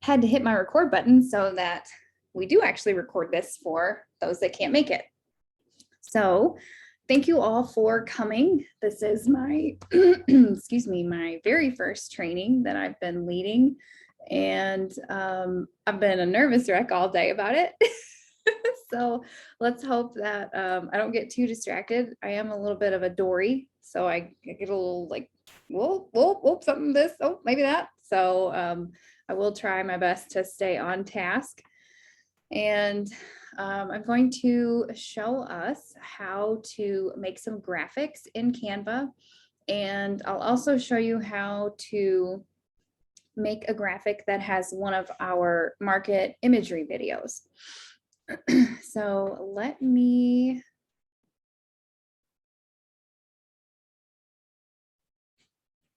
had to hit my record button so that we do actually record this for those that can't make it. So thank you all for coming. This is my, excuse me, my very first training that I've been leading. And I've been a nervous wreck all day about it. So let's hope that I don't get too distracted. I am a little bit of a dory, so I get a little like, whoa, something this, oh, maybe that. So I will try my best to stay on task. And I'm going to show us how to make some graphics in Canva. And I'll also show you how to make a graphic that has one of our market imagery videos. So let me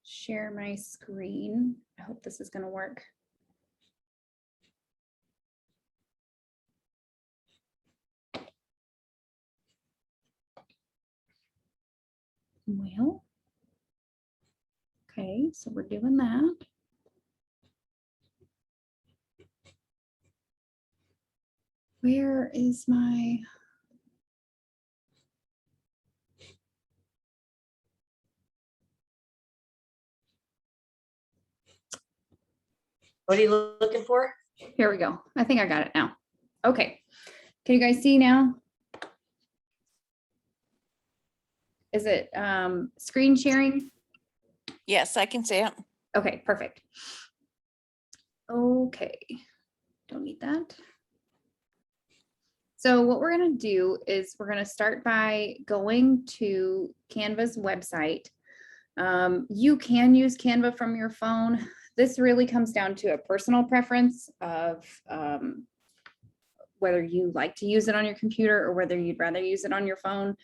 share my screen. I hope this is going to work. Well, okay, so we're doing that. Where is my... What are you looking for? Here we go. I think I got it now. Okay. Can you guys see now? Is it screen sharing? Yes, I can see it. Okay, perfect. Okay, don't need that. So what we're going to do is we're going to start by going to Canva's website. You can use Canva from your phone. This really comes down to a personal preference of whether you like to use it on your computer or whether you'd rather use it on your phone.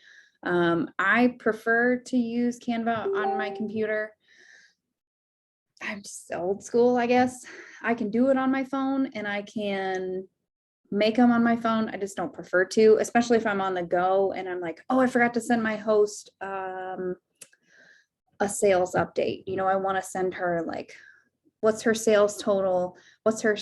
I prefer to use Canva on my computer. I'm just old school, I guess. I can do it on my phone and I can make them on my phone. I just don't prefer to, especially if I'm on the go and I'm like, oh, I forgot to send my host a sales update. You know, I want to send her like, what's her sales total? What's her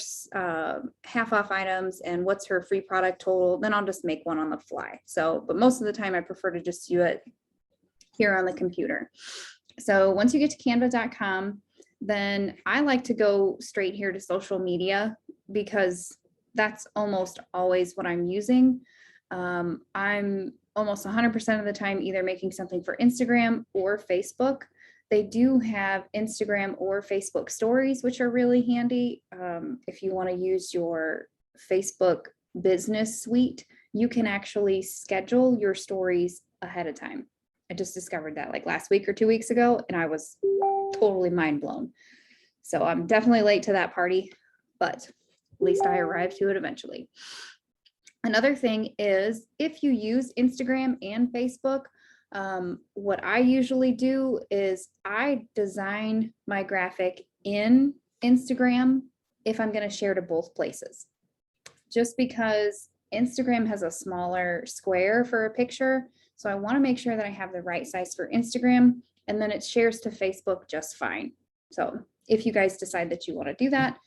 half off items and what's her free product total? Then I'll just make one on the fly. So, but most of the time I prefer to just do it here on the computer. So once you get to canva.com, then I like to go straight here to social media because that's almost always what I'm using. I'm almost 100% of the time either making something for Instagram or Facebook. They do have Instagram or Facebook stories, which are really handy. If you want to use your Facebook business suite, you can actually schedule your stories ahead of time. I just discovered that like last week or 2 weeks ago, and I was totally mind blown. So I'm definitely late to that party, but at least I arrived to it eventually. Another thing is if you use Instagram and Facebook, what I usually do is I design my graphic in Instagram if I'm going to share to both places, just because Instagram has a smaller square for a picture. So I want to make sure that I have the right size for Instagram, and then it shares to Facebook just fine. So if you guys decide that you want to do that,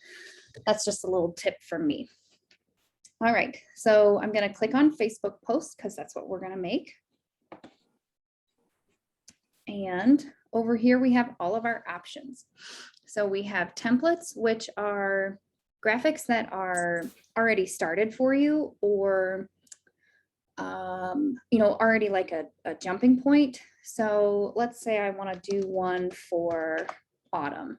that's just a little tip from me. All right, so I'm going to click on Facebook post because that's what we're going to make. And over here we have all of our options. So we have templates, which are graphics that are already started for you, or you know, already like a jumping point. So let's say I want to do one for autumn,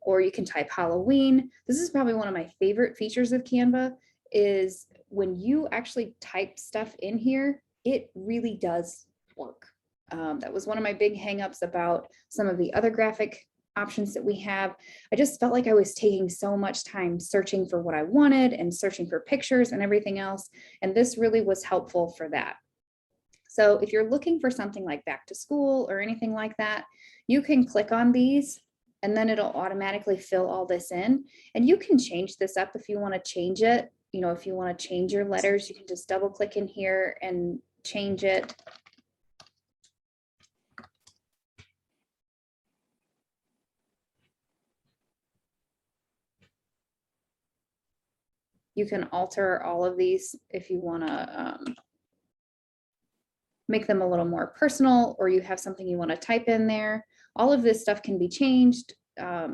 or you can type Halloween. This is probably one of my favorite features of Canva, is when you actually type stuff in here, it really does work. That was one of my big hangups about some of the other graphic options that we have. I just felt like I was taking so much time searching for what I wanted and searching for pictures and everything else. And this really was helpful for that. So if you're looking for something like back to school or anything like that, you can click on these and then it'll automatically fill all this in. And you can change this up if you want to change it. You know, if you want to change your letters, you can just double click in here and change it. You can alter all of these if you want to make them a little more personal, or you have something you want to type in there. All of this stuff can be changed,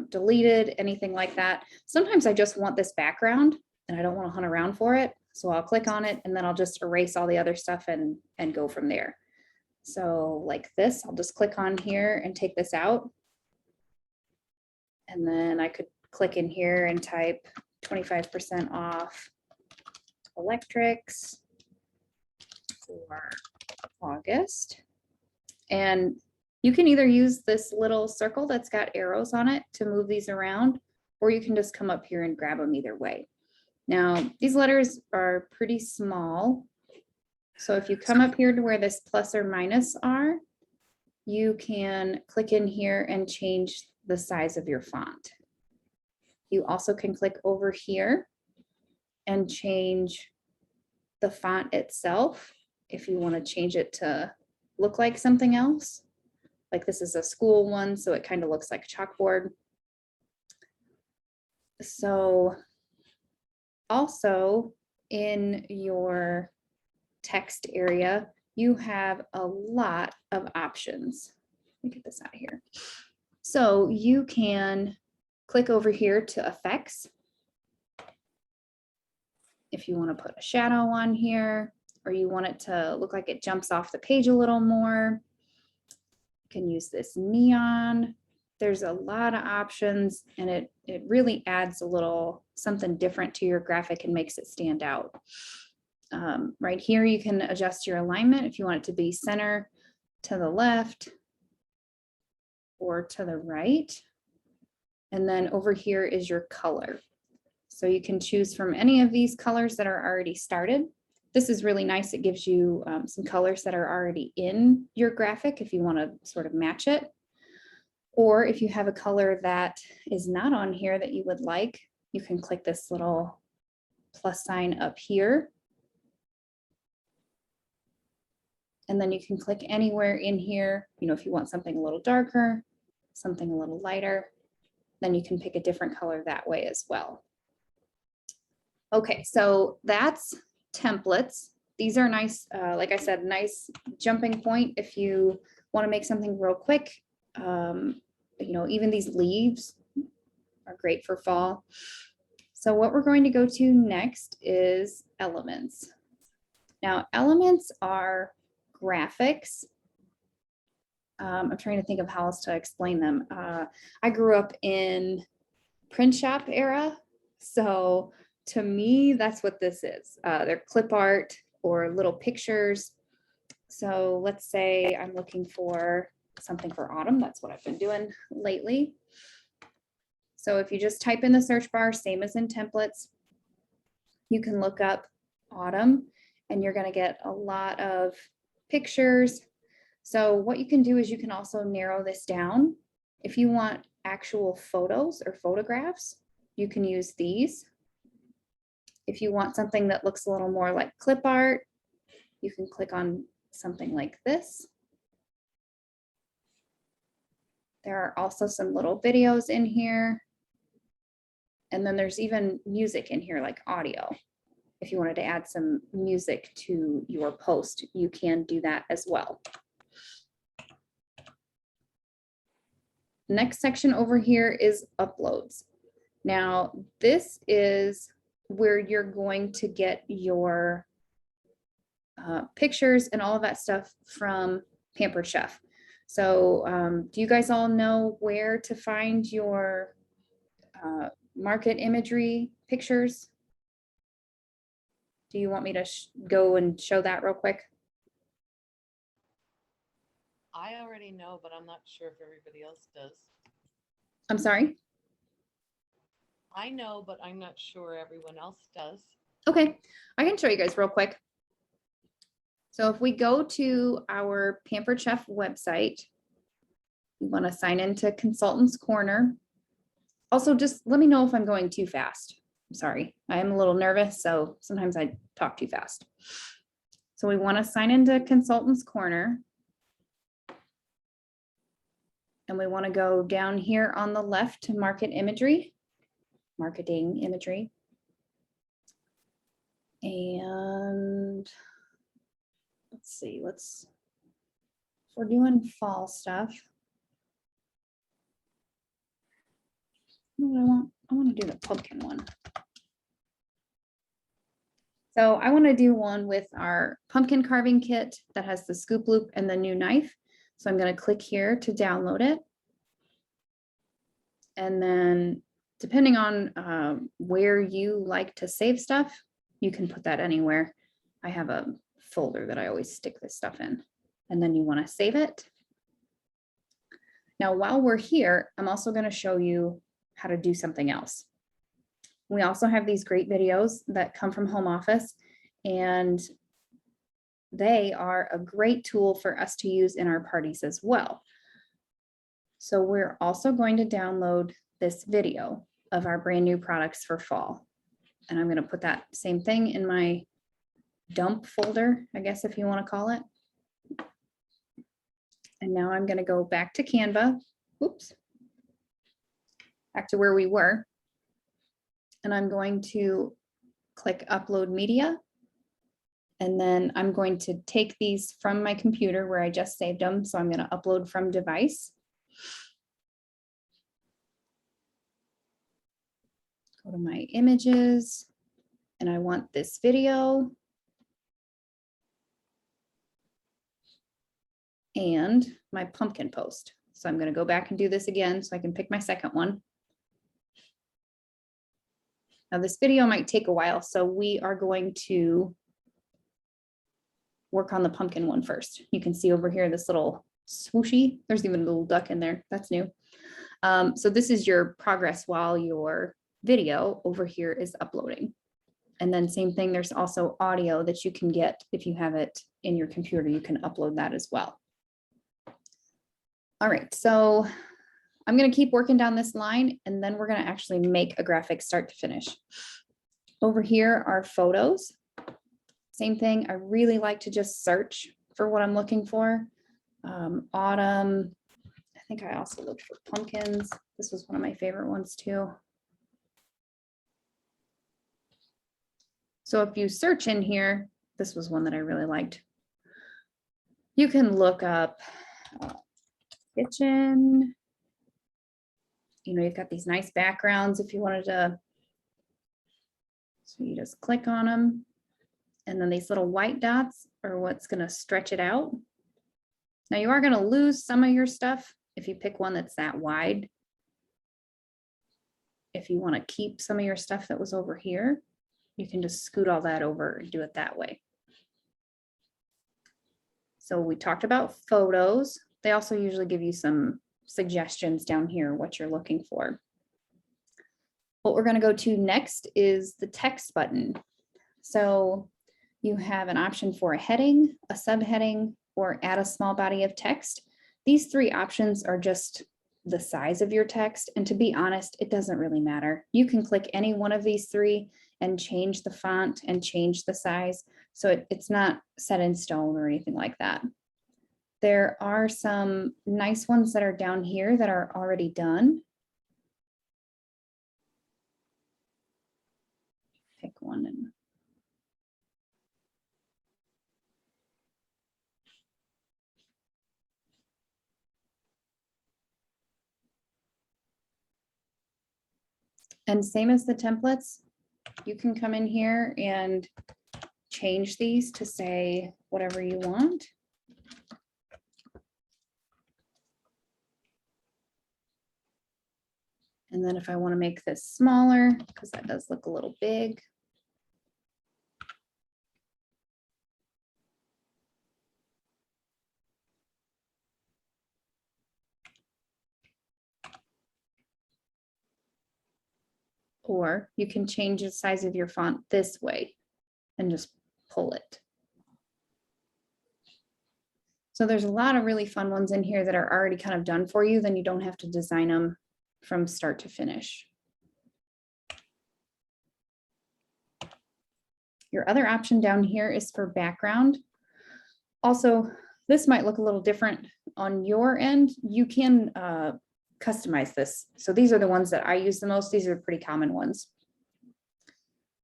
deleted, anything like that. Sometimes I just want this background and I don't want to hunt around for it. So I'll click on it and then I'll just erase all the other stuff and go from there. So like this, I'll just click on here and take this out. And then I could click in here and type 25% off electrics for August. And you can either use this little circle that's got arrows on it to move these around, or you can just come up here and grab them either way. Now, these letters are pretty small. So if you come up here to where this plus or minus are, you can click in here and change the size of your font. You also can click over here and change the font itself if you want to change it to look like something else. Like this is a school one, so it kind of looks like a chalkboard. So also in your text area, you have a lot of options. Let me get this out of here. So you can click over here to effects. If you want to put a shadow on here, or you want it to look like it jumps off the page a little more, you can use this neon. There's a lot of options, and it really adds a little something different to your graphic and makes it stand out. Right here, you can adjust your alignment if you want it to be center to the left or to the right. And then over here is your color. So you can choose from any of these colors that are already started. This is really nice. It gives you some colors that are already in your graphic if you want to sort of match it. Or if you have a color that is not on here that you would like, you can click this little plus sign up here. And then you can click anywhere in here. You know, if you want something a little darker, something a little lighter, then you can pick a different color that way as well. Okay, so that's templates. These are nice, like I said, nice jumping point if you want to make something real quick. You know, even these leaves are great for fall. So what we're going to go to next is elements. Now, elements are graphics. I'm trying to think of how else to explain them. I grew up in print shop era, so to me, that's what this is. They're clip art or little pictures. So let's say I'm looking for something for autumn. That's what I've been doing lately. So if you just type in the search bar, same as in templates, you can look up autumn and you're going to get a lot of pictures. So what you can do is you can also narrow this down. If you want actual photos or photographs, you can use these. If you want something that looks a little more like clip art, you can click on something like this. There are also some little videos in here. And then there's even music in here, like audio. If you wanted to add some music to your post, you can do that as well. Next section over here is uploads. Now, this is where you're going to get your pictures and all of that stuff from Pampered Chef. So do you guys all know where to find your market imagery pictures? Do you want me to go and show that real quick? I already know, but I'm not sure if everybody else does. I'm sorry? I know, but I'm not sure everyone else does. Okay, I can show you guys real quick. So if we go to our Pampered Chef website, we want to sign into Consultants Corner. Also, just let me know if I'm going too fast. I'm sorry, I am a little nervous, so sometimes I talk too fast. So we want to sign into Consultants Corner. And we want to go down here on the left to marketing imagery. And let's see, if we're doing fall stuff. What do I want? I want to do the pumpkin one. So I want to do one with our pumpkin carving kit that has the scoop loop and the new knife. So I'm going to click here to download it. And then depending on where you like to save stuff, you can put that anywhere. I have a folder that I always stick this stuff in, and then you want to save it. Now, while we're here, I'm also going to show you how to do something else. We also have these great videos that come from home office, and they are a great tool for us to use in our parties as well. So we're also going to download this video of our brand new products for fall. And I'm going to put that same thing in my dump folder, I guess, if you want to call it. And now I'm going to go back to Canva. Oops. Back to where we were. And I'm going to click upload media. And then I'm going to take these from my computer where I just saved them. So I'm going to upload from device. Go to my images, and I want this video and my pumpkin post. So I'm going to go back and do this again so I can pick my second one. Now this video might take a while, so we are going to work on the pumpkin one first. You can see over here this little swooshy. There's even a little duck in there. That's new. So this is your progress while your video over here is uploading. And then same thing, there's also audio that you can get if you have it in your computer, you can upload that as well. All right, so I'm going to keep working down this line, and then we're going to actually make a graphic start to finish. Over here are photos. Same thing, I really like to just search for what I'm looking for. Autumn, I think I also looked for pumpkins. This was one of my favorite ones too. So if you search in here, this was one that I really liked. You can look up kitchen. You know, you've got these nice backgrounds if you wanted to. So you just click on them. And then these little white dots are what's going to stretch it out. Now you are going to lose some of your stuff if you pick one that's that wide. If you want to keep some of your stuff that was over here, you can just scoot all that over and do it that way. So we talked about photos. They also usually give you some suggestions down here, what you're looking for. What we're going to go to next is the text button. So you have an option for a heading, a subheading, or add a small body of text. These three options are just the size of your text. And to be honest, it doesn't really matter. You can click any one of these three and change the font and change the size. So it's not set in stone or anything like that. There are some nice ones that are down here that are already done. Pick one and same as the templates, you can come in here and change these to say whatever you want. And then if I want to make this smaller, because that does look a little big. Or you can change the size of your font this way and just pull it. So there's a lot of really fun ones in here that are already kind of done for you. Then you don't have to design them from start to finish. Your other option down here is for background. Also, this might look a little different on your end. You can customize this. So these are the ones that I use the most. These are pretty common ones.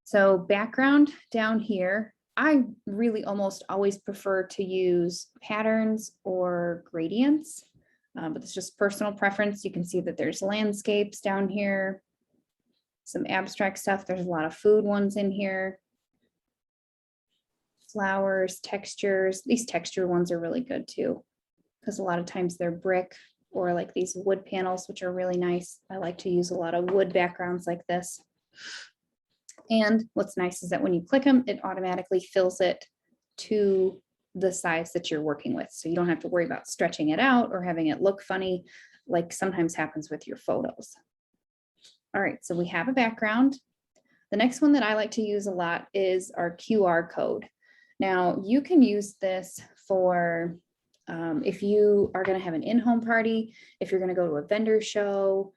So background down here, I really almost always prefer to use patterns or gradients, but it's just personal preference. You can see that there's landscapes down here, some abstract stuff. There's a lot of food ones in here. Flowers, textures. These texture ones are really good too, because a lot of times they're brick or like these wood panels, which are really nice. I like to use a lot of wood backgrounds like this. And what's nice is that when you click them, it automatically fills it to the size that you're working with. So you don't have to worry about stretching it out or having it look funny, like sometimes happens with your photos. All right, so we have a background. The next one that I like to use a lot is our QR code. Now you can use this for if you are going to have an in-home party, if you're going to go to a vendor show,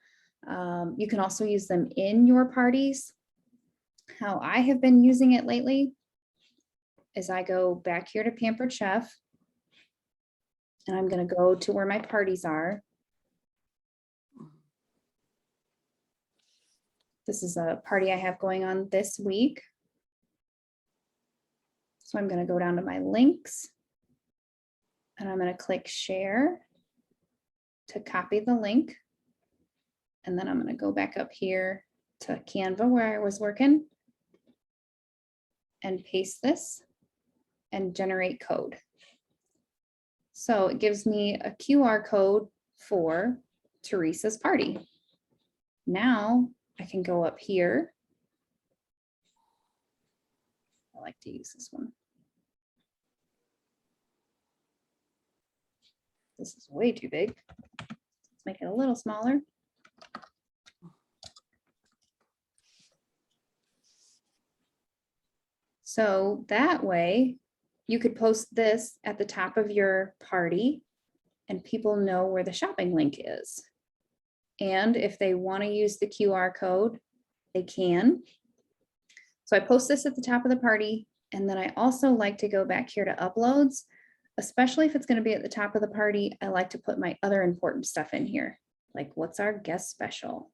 you can also use them in your parties. How I have been using it lately is I go back here to Pampered Chef and I'm going to go to where my parties are. This is a party I have going on this week. So I'm going to go down to my links and I'm going to click share to copy the link. And then I'm going to go back up here to Canva where I was working and paste this and generate code. So it gives me a QR code for Teresa's party. Now I can go up here. I like to use this one. This is way too big. Let's make it a little smaller. So that way you could post this at the top of your party and people know where the shopping link is. And if they want to use the QR code, they can. So I post this at the top of the party. And then I also like to go back here to uploads, especially if it's going to be at the top of the party. I like to put my other important stuff in here, like what's our guest special.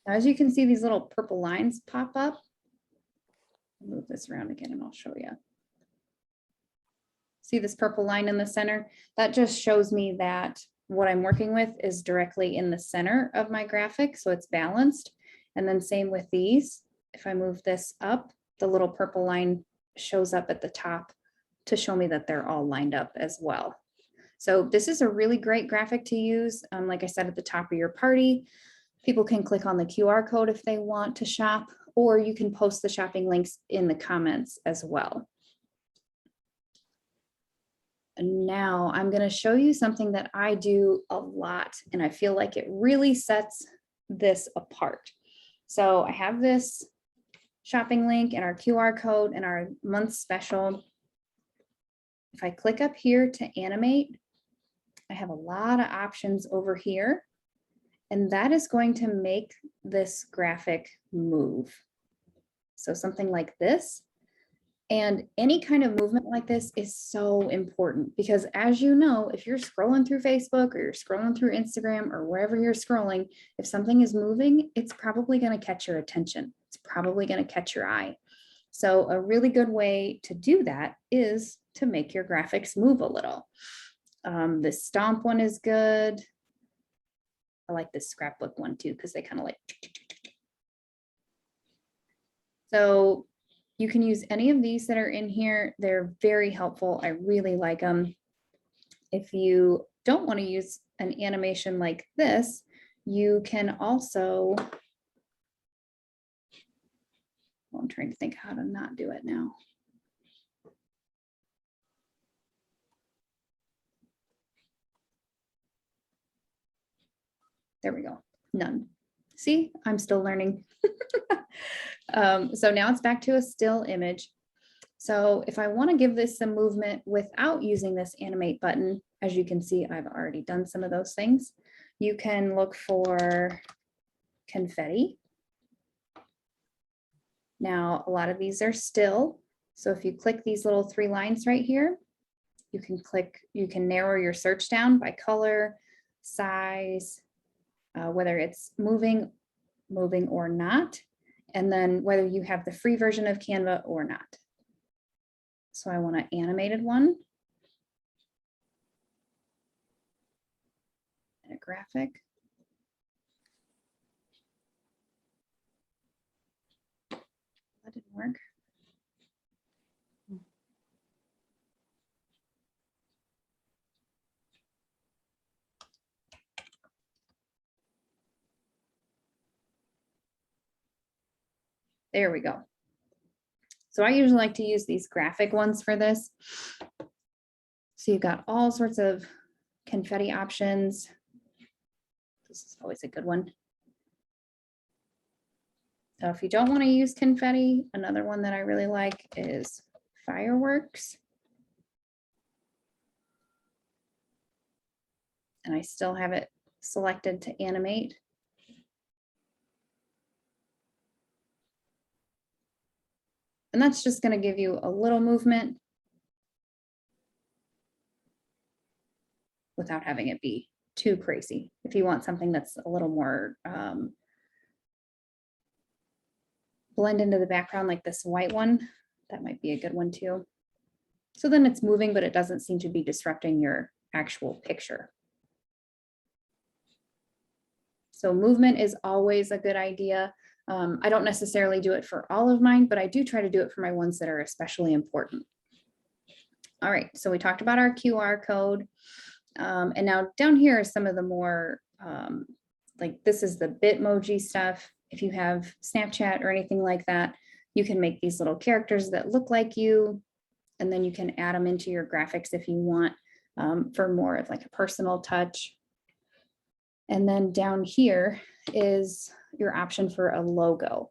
Now, as you can see, these little purple lines pop up. I'll move this around again and I'll show you. See this purple line in the center? That just shows me that what I'm working with is directly in the center of my graphic, so it's balanced. And then same with these. If I move this up, the little purple line shows up at the top to show me that they're all lined up as well. So this is a really great graphic to use. Like I said, at the top of your party, people can click on the QR code if they want to shop, or you can post the shopping links in the comments as well. And now I'm going to show you something that I do a lot, and I feel like it really sets this apart. So I have this shopping link and our QR code and our month special. If I click up here to animate, I have a lot of options over here, and that is going to make this graphic move. So something like this. And any kind of movement like this is so important because, as you know, if you're scrolling through Facebook or you're scrolling through Instagram or wherever you're scrolling, if something is moving, it's probably going to catch your attention. It's probably going to catch your eye. So a really good way to do that is to make your graphics move a little. The stomp one is good. I like this scrapbook one too because they kind of like. So you can use any of these that are in here. They're very helpful. I really like them. If you don't want to use an animation like this, you can also, well, I'm trying to think how to not do it now. There we go. None. See, I'm still learning. So now it's back to a still image. So if I want to give this some movement without using this animate button, as you can see, I've already done some of those things. You can look for confetti. Now, a lot of these are still. So if you click these little 3 lines right here, you can narrow your search down by color, size, whether it's moving moving or not, and then whether you have the free version of Canva or not. So I want an animated one. And a graphic. That didn't work. There we go. So I usually like to use these graphic ones for this. So you've got all sorts of confetti options. This is always a good one. So if you don't want to use confetti, another one that I really like is fireworks. And I still have it selected to animate. And that's just going to give you a little movement without having it be too crazy. If you want something that's a little more blend into the background, like this white one, that might be a good one too. So then it's moving, but it doesn't seem to be disrupting your actual picture. So movement is always a good idea. I don't necessarily do it for all of mine, but I do try to do it for my ones that are especially important. All right, so we talked about our QR code. And now down here is some of the more, like this is the Bitmoji stuff. If you have Snapchat or anything like that, you can make these little characters that look like you, and then you can add them into your graphics if you want, for more of like a personal touch. And then down here is your option for a logo.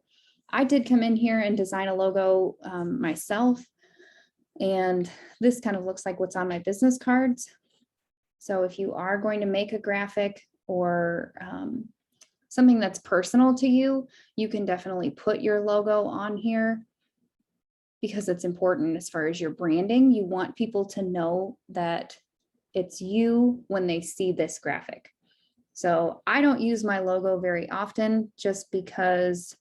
I did come in here and design a logo myself, and this kind of looks like what's on my business cards. So if you are going to make a graphic or something that's personal to you, you can definitely put your logo on here because it's important as far as your branding. You want people to know that it's you when they see this graphic. So I don't use my logo very often just because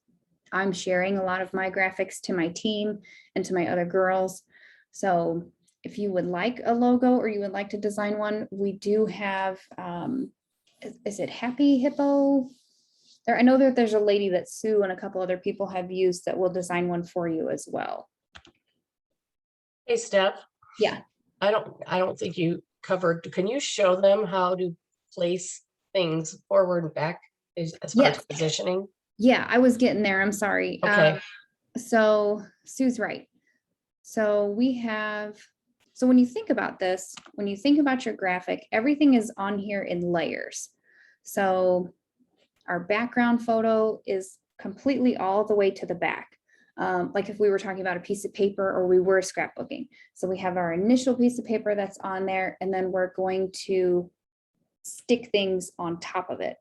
I'm sharing a lot of my graphics to my team and to my other girls. So if you would like a logo or you would like to design one, we do have, is it Happy Hippo? There, I know that there's a lady that Sue and a couple other people have used that will design one for you as well. Hey, Steph. Yeah. I don't think you covered, can you show them how to place things forward and back as far as Yes. positioning? Yeah, I was getting there. I'm sorry. Okay. So Sue's right. So we have, so when you think about this, when you think about your graphic, everything is on here in layers. So our background photo is completely all the way to the back. Like if we were talking about a piece of paper or we were scrapbooking. So we have our initial piece of paper that's on there, and then we're going to stick things on top of it.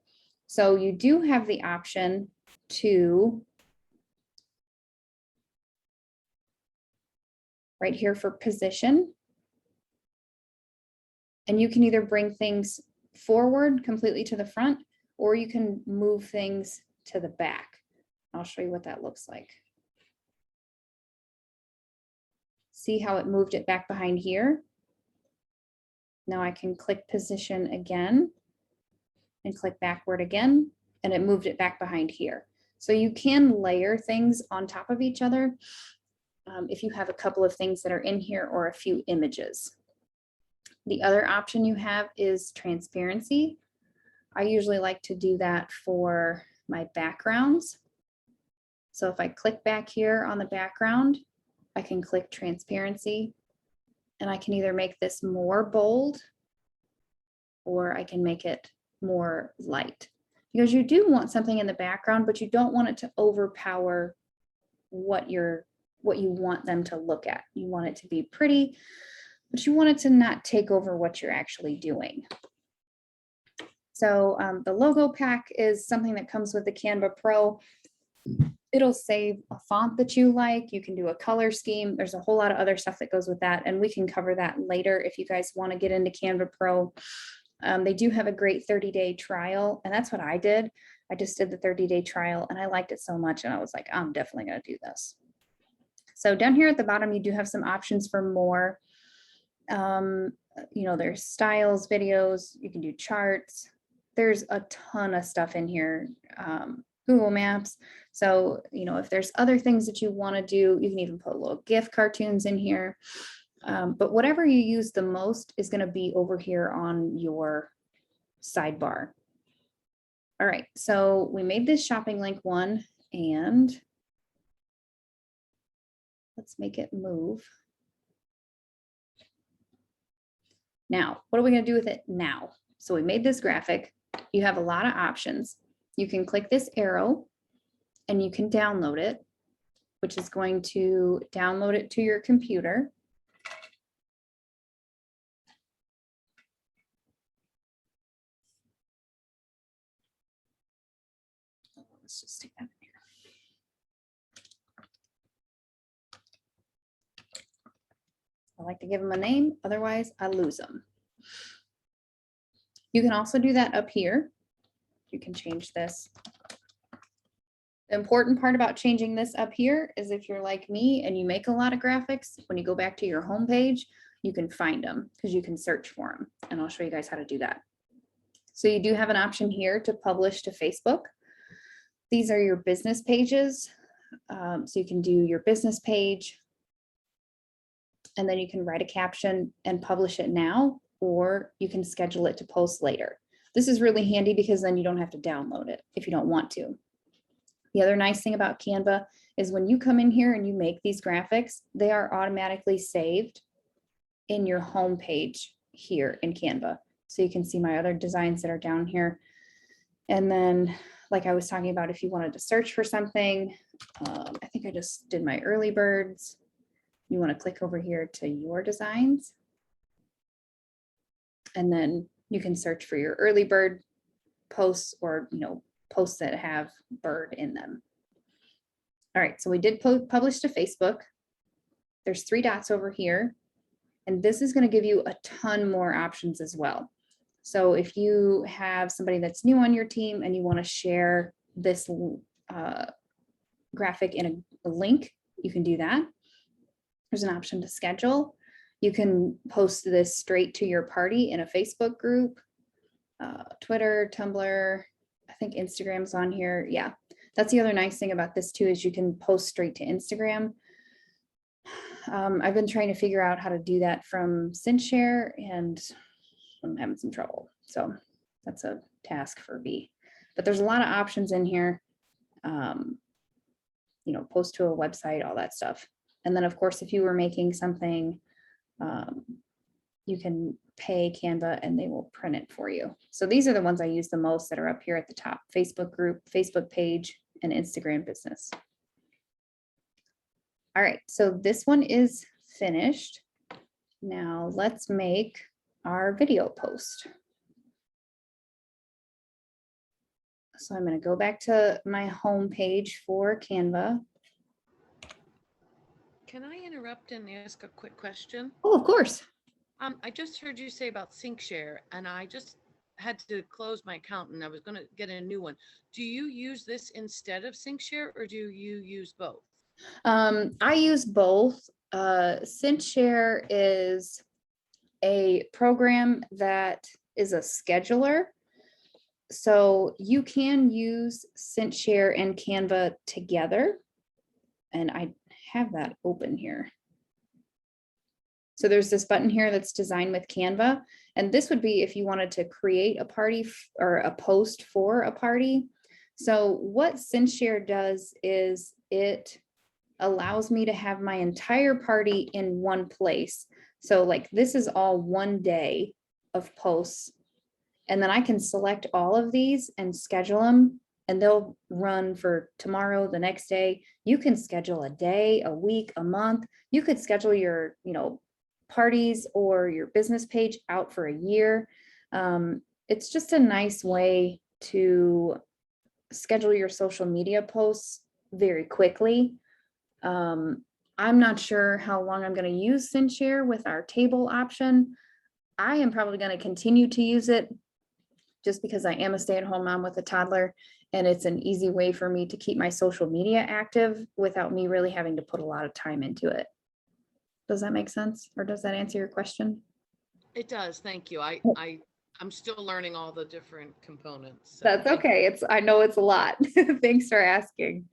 So you do have the option to right here for position. And you can either bring things forward completely to the front, or you can move things to the back. I'll show you what that looks like. See how it moved it back behind here? Now I can click position again and click backward again, and it moved it back behind here. So you can layer things on top of each other if you have a couple of things that are in here or a few images. The other option you have is transparency. I usually like to do that for my backgrounds. So if I click back here on the background, I can click transparency, and I can either make this more bold or I can make it more light, because you do want something in the background, but you don't want it to overpower what you want them to look at. You want it to be pretty, but you want it to not take over what you're actually doing. So the logo pack is something that comes with the Canva Pro. It'll save a font that you like. You can do a color scheme. There's a whole lot of other stuff that goes with that, and we can cover that later if you guys want to get into Canva Pro. They do have a great 30-day trial, and that's what I did. I just did the 30-day trial and I liked it so much. And I was like, I'm definitely going to do this. So down here at the bottom, you do have some options for more. There's styles, videos, you can do charts. There's a ton of stuff in here. Google Maps. So, if there's other things that you want to do, you can even put little GIF cartoons in here. But whatever you use the most is going to be over here on your sidebar. All right, so we made this shopping link one, and let's make it move. Now, what are we going to do with it now? So we made this graphic. You have a lot of options. You can click this arrow and you can download it, which is going to download it to your computer. Let's just stick that in here. I like to give them a name, otherwise I lose them. You can also do that up here. You can change this. The important part about changing this up here is if you're like me and you make a lot of graphics, when you go back to your home page, you can find them because you can search for them. And I'll show you guys how to do that. So you do have an option here to publish to Facebook. These are your business pages. So you can do your business page, and then you can write a caption and publish it now, or you can schedule it to post later. This is really handy because then you don't have to download it if you don't want to. The other nice thing about Canva is when you come in here and you make these graphics, they are automatically saved in your home page here in Canva. So you can see my other designs that are down here. And then, like I was talking about, if you wanted to search for something, I think I just did my early birds. You want to click over here to your designs. And then you can search for your early bird posts, or, posts that have bird in them. All right, so we did publish to Facebook. There's 3 dots over here, and this is going to give you a ton more options as well. So if you have somebody that's new on your team and you want to share this graphic in a link, you can do that. There's an option to schedule. You can post this straight to your party in a Facebook group, Twitter, Tumblr, I think Instagram's on here. Yeah, that's the other nice thing about this too, is you can post straight to Instagram. I've been trying to figure out how to do that from SendShare, and I'm having some trouble. So that's a task for B. But there's a lot of options in here. Post to a website, all that stuff. And then of course, if you were making something, you can pay Canva and they will print it for you. So these are the ones I use the most that are up here at the top: Facebook group, Facebook page, and Instagram business. All right, so this one is finished. Now let's make our video post. So I'm going to go back to my home page for Canva. Can I interrupt and ask a quick question? Oh, of course. I just heard you say about SyncShare, and I just had to close my account and I was going to get a new one. Do you use this instead of SyncShare, or do you use both? I use both. SendShare is a program that is a scheduler. So you can use SendShare and Canva together. And I have that open here. So there's this button here that's designed with Canva. And this would be if you wanted to create a party or a post for a party. So what SendShare does is it allows me to have my entire party in one place. So like this is all one day of posts. And then I can select all of these and schedule them, and they'll run for tomorrow, the next day. You can schedule a day, a week, a month. You could schedule your, parties or your business page out for a year. It's just a nice way to schedule your social media posts very quickly. I'm not sure how long I'm going to use SendShare with our table option. I am probably going to continue to use it just because I am a stay-at-home mom with a toddler, and it's an easy way for me to keep my social media active without me really having to put a lot of time into it. Does that make sense? Or does that answer your question? It does, thank you. I'm still learning all the different components. So That's thank you. okay. I know it's a lot. Thanks for asking.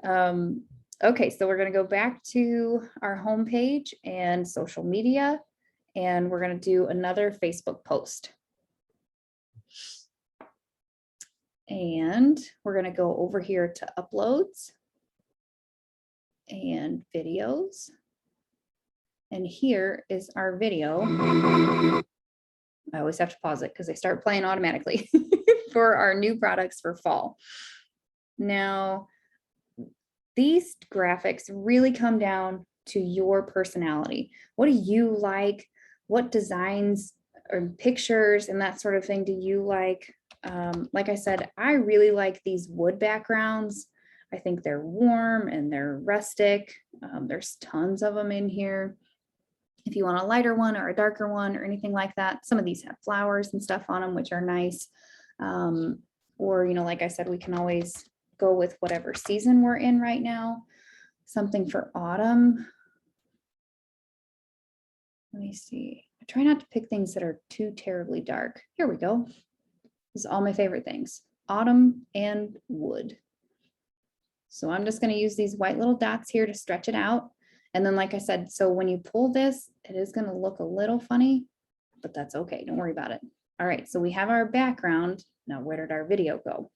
Okay, so we're going to go back to our homepage and social media, and we're going to do another Facebook post. And we're going to go over here to uploads and videos. And here is our video. I always have to pause it because they start playing automatically for our new products for fall. Now, these graphics really come down to your personality. What do you like? What designs or pictures and that sort of thing do you like? Like I said, I really like these wood backgrounds. I think they're warm and they're rustic. There's tons of them in here. If you want a lighter one or a darker one or anything like that, some of these have flowers and stuff on them, which are nice. Or, you know, like I said, we can always go with whatever season we're in right now. Something for autumn. Let me see. I try not to pick things that are too terribly dark. Here we go. This is all my favorite things, autumn and wood. So I'm just going to use these white little dots here to stretch it out. And then, like I said, so when you pull this, it is going to look a little funny, but that's okay. Don't worry about it. All right, so we have our background. Now, where did our video go?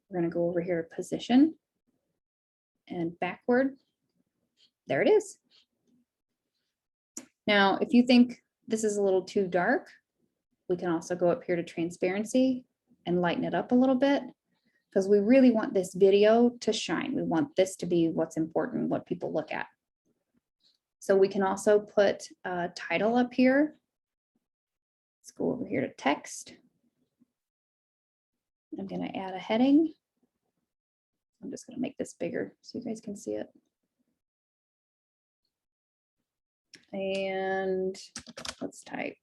We're going to go over here to position and backward. There it is. Now, if you think this is a little too dark, we can also go up here to transparency and lighten it up a little bit, because we really want this video to shine. We want this to be what's important, what people look at. So we can also put a title up here. Let's go over here to text. I'm going to add a heading. I'm just going to make this bigger so you guys can see it. And let's type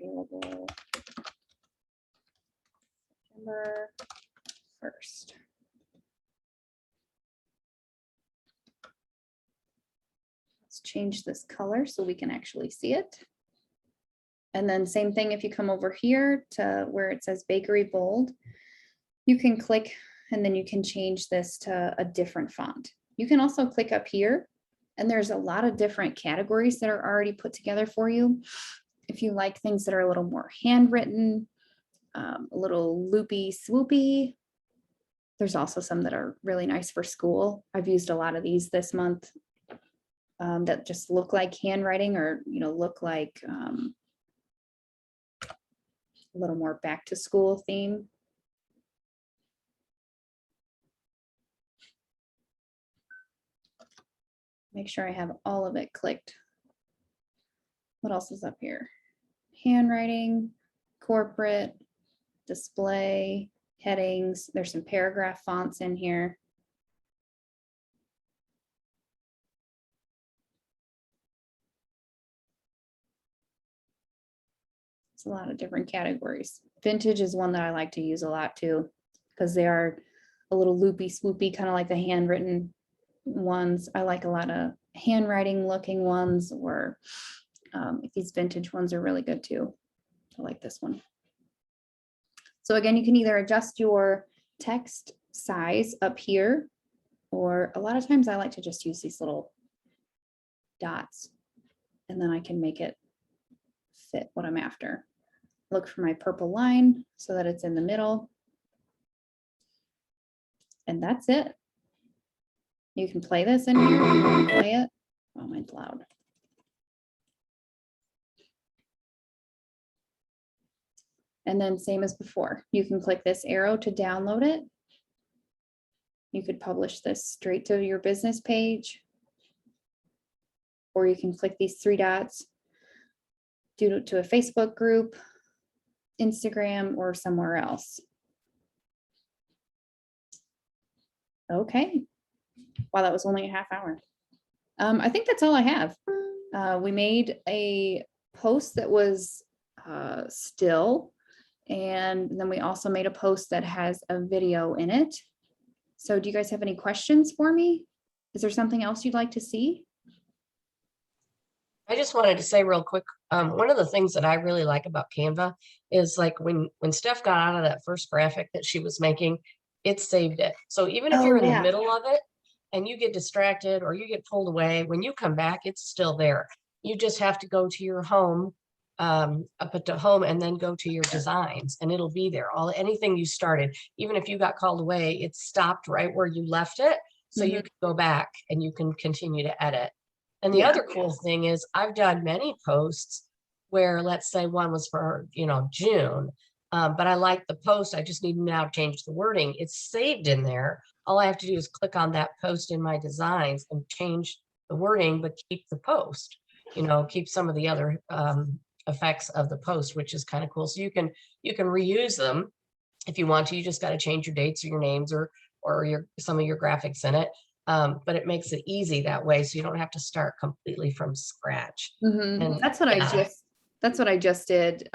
available September 1st. Let's change this color so we can actually see it. And then same thing, if you come over here to where it says bakery bold, you can click and then you can change this to a different font. You can also click up here and there's a lot of different categories that are already put together for you. If you like things that are a little more handwritten, a little loopy swoopy, there's also some that are really nice for school. I've used a lot of these this month that just look like handwriting, or, you know, look like a little more back to school theme. Make sure I have all of it clicked. What else is up here? Handwriting, corporate, display, headings. There's some paragraph fonts in here. It's a lot of different categories. Vintage is one that I like to use a lot too, because they are a little loopy swoopy, kind of like the handwritten ones. I like a lot of handwriting looking ones, or these vintage ones are really good too. I like this one. So again, you can either adjust your text size up here, or a lot of times I like to just use these little dots and then I can make it fit what I'm after. Look for my purple line so that it's in the middle. And that's it. You can play this in here. You want to play it. Oh, mine's loud. And then same as before, you can click this arrow to download it. You could publish this straight to your business page, or you can click these three dots, do it to a Facebook group, Instagram, or somewhere else. Okay. Wow, that was only a half hour. I think that's all I have. We made a post that was still, and then we also made a post that has a video in it. So do you guys have any questions for me? Is there something else you'd like to see? I just wanted to say real quick, one of the things that I really like about Canva is like when Steph got out of that first graphic that she was making, it saved it. So even if Oh, you're in yeah. the middle of it and you get distracted or you get pulled away, when you come back, it's still there. You just have to go to your home, up at the home, and then go to your designs, and it'll be there. Anything you started, even if you got called away, it's stopped right where you left it. So you can go back and you can continue to edit. And the Yeah. other cool thing is I've done many posts where, let's say one was for, June, but I like the post. I just need to now change the wording. It's saved in there. All I have to do is click on that post in my designs and change the wording, but keep the post, keep some of the other effects of the post, which is kind of cool. So you can reuse them if you want to. You just got to change your dates or your names or some of your graphics in it. But it makes it easy that way, so you don't have to start completely from scratch. And That's what yeah. that's what I just did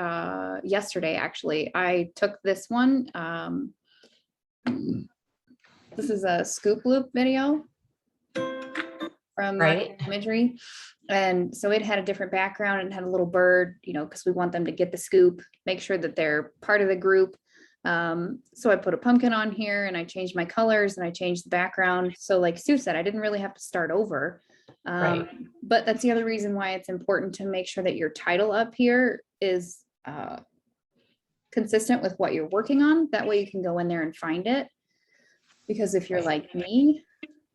yesterday. Actually, I took this one. This is a scoop loop video from Right. Imagery, and so it had a different background and had a little bird, because we want them to get the scoop, make sure that they're part of the group. So I put a pumpkin on here and I changed my colors and I changed the background. So like Sue said, I didn't really have to start over. Right. But that's the other reason why it's important to make sure that your title up here is consistent with what you're working on. That way you can go in there and find it. Because if you're like me,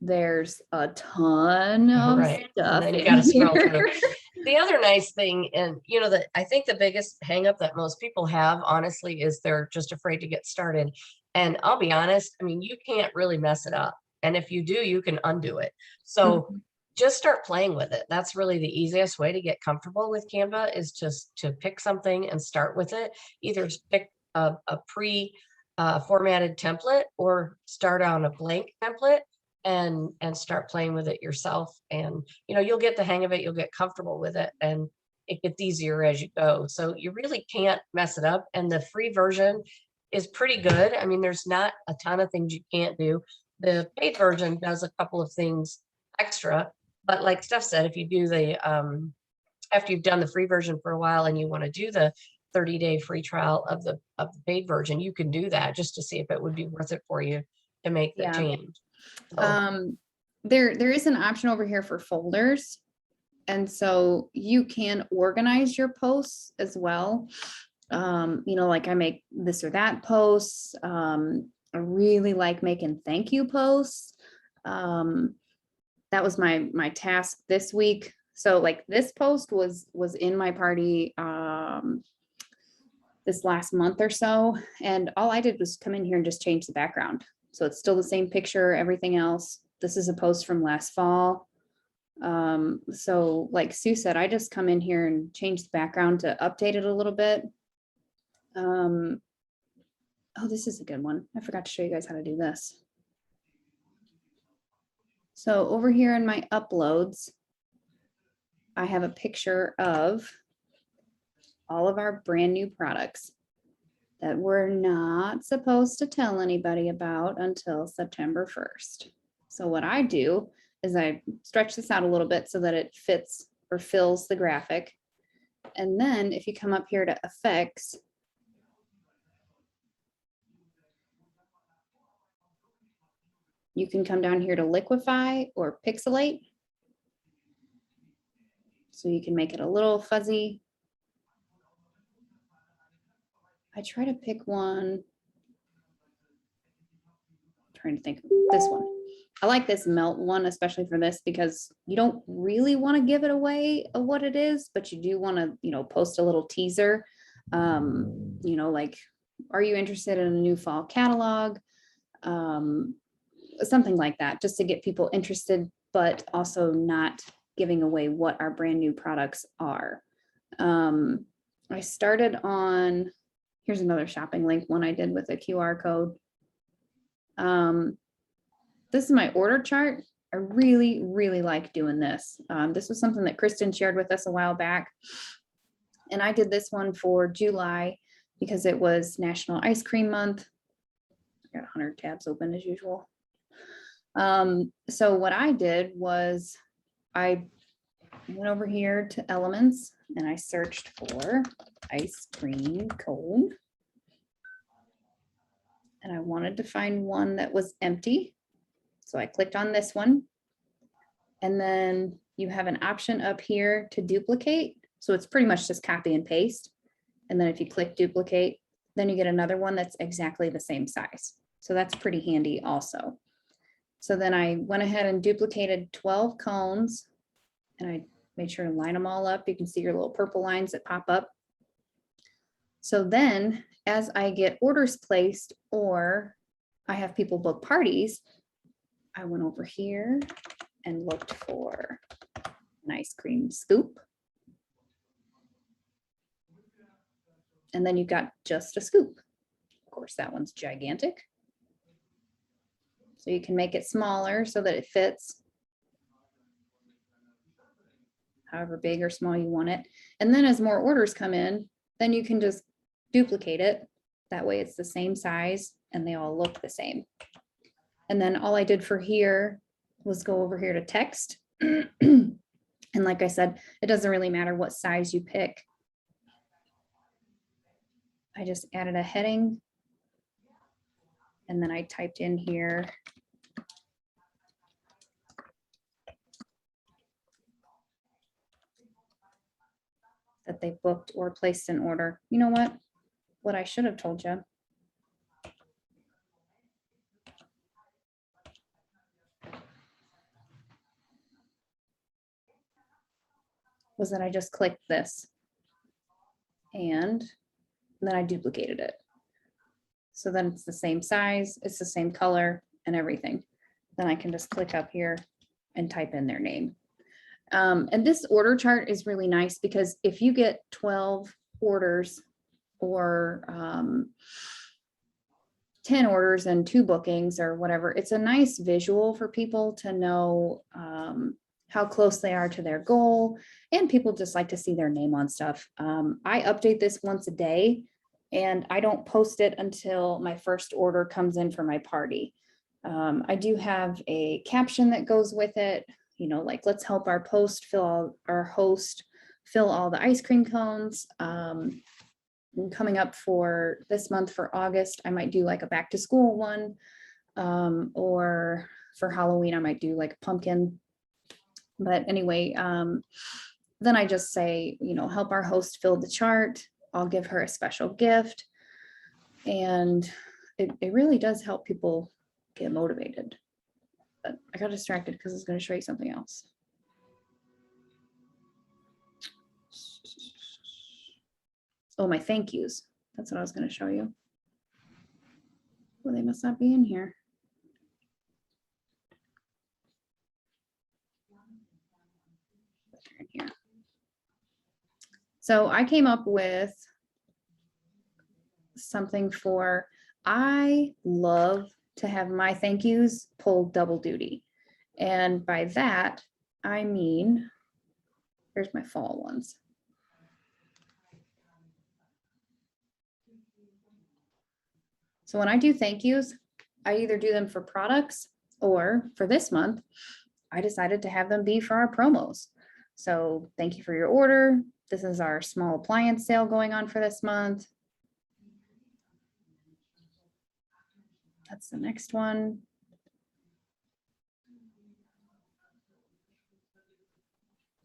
there's a ton of Right. stuff. And then you in got to scroll here. through. The other nice thing, and that I think the biggest hangup that most people have, honestly, is they're just afraid to get started. And I'll be honest, I mean, you can't really mess it up. And if you do, you can undo it. So just start playing with it. That's really the easiest way to get comfortable with Canva, is just to pick something and start with it. Either pick a pre formatted template or start on a blank template and start playing with it yourself. And you'll get the hang of it, you'll get comfortable with it, and it gets easier as you go. So you really can't mess it up. And the free version is pretty good. I mean, there's not a ton of things you can't do. The paid version does a couple of things extra, but like Steph said, if you do the after you've done the free version for a while and you want to do the 30-day free trial of the paid version, you can do that just to see if it would be worth it for you to make the change. So, there is an option over here for folders. And so you can organize your posts as well. Like I make this or that posts. I really like making thank you posts. That was my task this week. So like this post was in my party this last month or so. And all I did was come in here and just change the background. So it's still the same picture, everything else. This is a post from last fall. So like Sue said, I just come in here and change the background to update it a little bit. Oh, this is a good one. I forgot to show you guys how to do this. So over here in my uploads, I have a picture of all of our brand new products that we're not supposed to tell anybody about until September 1st. So what I do is I stretch this out a little bit so that it fits or fills the graphic. And then if you come up here to effects, you can come down here to liquify or pixelate. So you can make it a little fuzzy. I try to pick one. I'm trying to think of this one. I like this melt one, especially for this, because you don't really want to give it away of what it is, but you do want to, post a little teaser. Like, are you interested in a new fall catalog? Something like that, just to get people interested, but also not giving away what our brand new products are. I started on, here's another shopping link one I did with a QR code. This is my order chart. I really, really like doing this. This was something that Kristen shared with us a while back. And I did this one for July because it was National Ice Cream Month. I got 100 tabs open as usual. So what I did was I went over here to elements and I searched for ice cream cone. And I wanted to find one that was empty. So I clicked on this one. And then you have an option up here to duplicate. So it's pretty much just copy and paste. And then if you click duplicate, then you get another one that's exactly the same size. So that's pretty handy also. So then I went ahead and duplicated 12 cones and I made sure to line them all up. You can see your little purple lines that pop up. So then as I get orders placed or I have people book parties, I went over here and looked for an ice cream scoop. And then you got just a scoop. Of course, that one's gigantic. So you can make it smaller so that it fits however big or small you want it. And then as more orders come in, then you can just duplicate it. That way it's the same size and they all look the same. And then all I did for here was go over here to text. And like I said, it doesn't really matter what size you pick. I just added a heading. And then I typed in here that they booked or placed an order. You know what? What I should have told you was that I just clicked this and then I duplicated it. So then it's the same size, it's the same color and everything. Then I can just click up here and type in their name. And this order chart is really nice because if you get 12 orders or 10 orders and 2 bookings or whatever, it's a nice visual for people to know how close they are to their goal. And people just like to see their name on stuff. I update this once a day and I don't post it until my first order comes in for my party. I do have a caption that goes with it. You know, like let's help our host fill all the ice cream cones. Coming up for this month for August, I might do like a back to school one, or for Halloween, I might do like a pumpkin. But anyway, then I just say, you know, help our host fill the chart. I'll give her a special gift. And it really does help people get motivated. But I got distracted because I was going to show you something else. Oh, my thank yous. That's what I was going to show you. Well, they must not be in here. They're in here. So I came up with something for, I love to have my thank yous pull double duty. And by that, I mean, here's my fall ones. So when I do thank yous, I either do them for products or for this month, I decided to have them be for our promos. So thank you for your order. This is our small appliance sale going on for this month. That's the next one.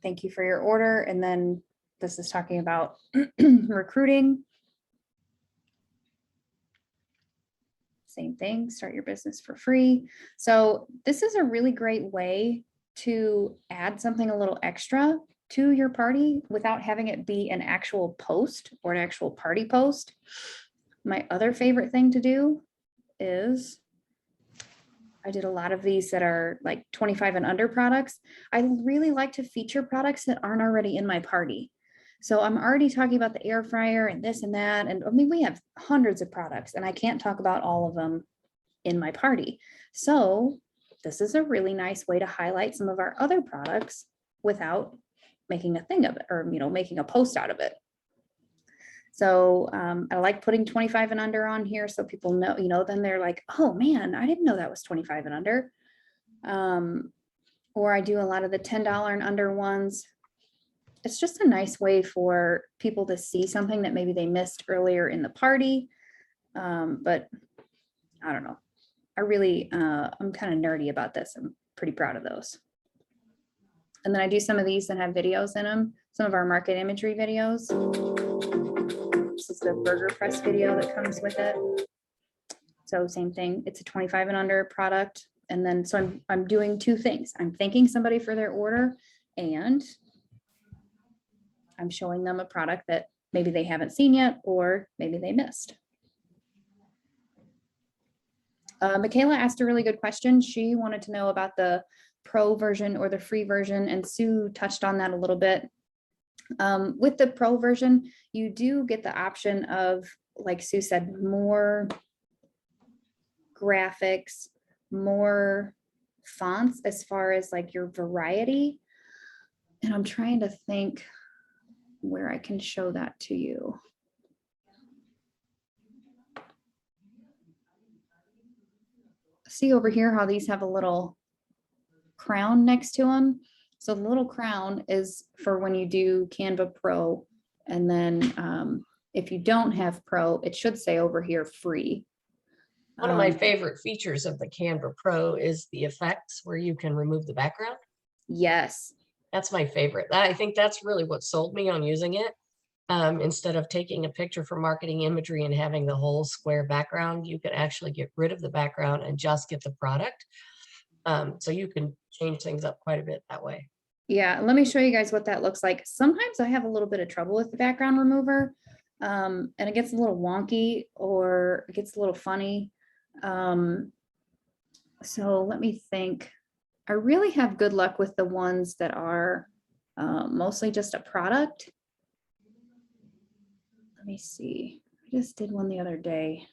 Thank you for your order. And then this is talking about recruiting. Same thing, start your business for free. So this is a really great way to add something a little extra to your party without having it be an actual post or an actual party post. My other favorite thing to do is I did a lot of these that are like 25 and under products. I really like to feature products that aren't already in my party. So I'm already talking about the air fryer and this and that. And I mean, we have hundreds of products and I can't talk about all of them in my party. So this is a really nice way to highlight some of our other products without making a thing of it or, you know, making a post out of it. So I like putting 25 and under on here so people know, then they're like, oh man, I didn't know that was 25 and under. Or I do a lot of the $10 and under ones. It's just a nice way for people to see something that maybe they missed earlier in the party. But I don't know. I'm kind of nerdy about this. I'm pretty proud of those. And then I do some of these that have videos in them. Some of our market imagery videos. This is the burger press video that comes with it. So same thing. It's a 25 and under product. And then, so I'm doing two things. I'm thanking somebody for their order and I'm showing them a product that maybe they haven't seen yet, or maybe they missed. Michaela asked a really good question. She wanted to know about the pro version or the free version, and Sue touched on that a little bit. With the pro version, you do get the option of, like Sue said, more graphics, more fonts as far as like your variety. And I'm trying to think where I can show that to you. See over here how these have a little crown next to them. So the little crown is for when you do Canva Pro. And then if you don't have Pro, it should say over here free. One of my favorite features of the Canva Pro is the effects where you can remove the background. Yes. That's my favorite. I think that's really what sold me on using it. Instead of taking a picture for marketing imagery and having the whole square background, you can actually get rid of the background and just get the product. So you can change things up quite a bit that way. Yeah, let me show you guys what that looks like. Sometimes I have a little bit of trouble with the background remover, and it gets a little wonky or it gets a little funny. So let me think. I really have good luck with the ones that are mostly just a product. Let me see. I just did one the other day.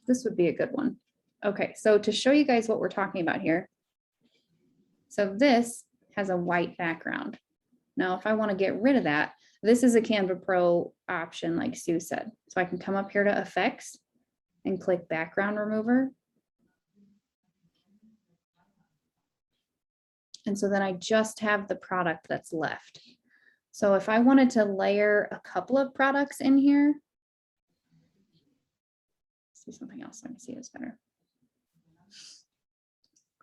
This would be a good one. Okay, so to show you guys what we're talking about here. So this has a white background. Now, if I want to get rid of that, this is a Canva Pro option, like Sue said. So I can come up here to Effects and click Background Remover. And so then I just have the product that's left. So if I wanted to layer a couple of products in here, let's do something else. Let me see this better.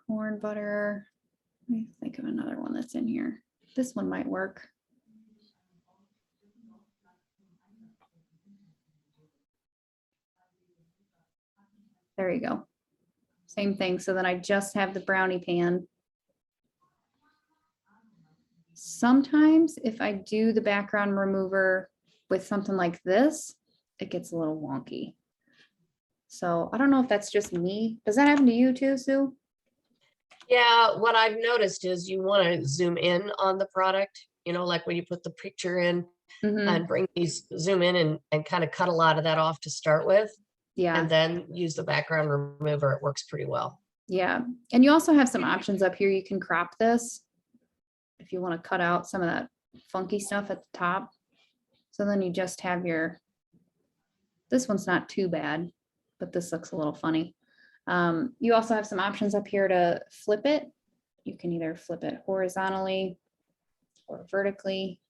Corn butter. Let me think of another one that's in here. This one might work. There you go. Same thing. So then I just have the brownie pan. Sometimes if I do the background remover with something like this, it gets a little wonky. So I don't know if that's just me. Does that happen to you too, Sue? Yeah, what I've noticed is you want to zoom in on the product, like when you put the picture in and zoom in and kind of cut a lot of that off to start with. Yeah. And then use the background remover. It works pretty well. Yeah. And you also have some options up here. You can crop this if you want to cut out some of that funky stuff at the top. So then you just have this one's not too bad, but this looks a little funny. You also have some options up here to flip it. You can either flip it horizontally or vertically.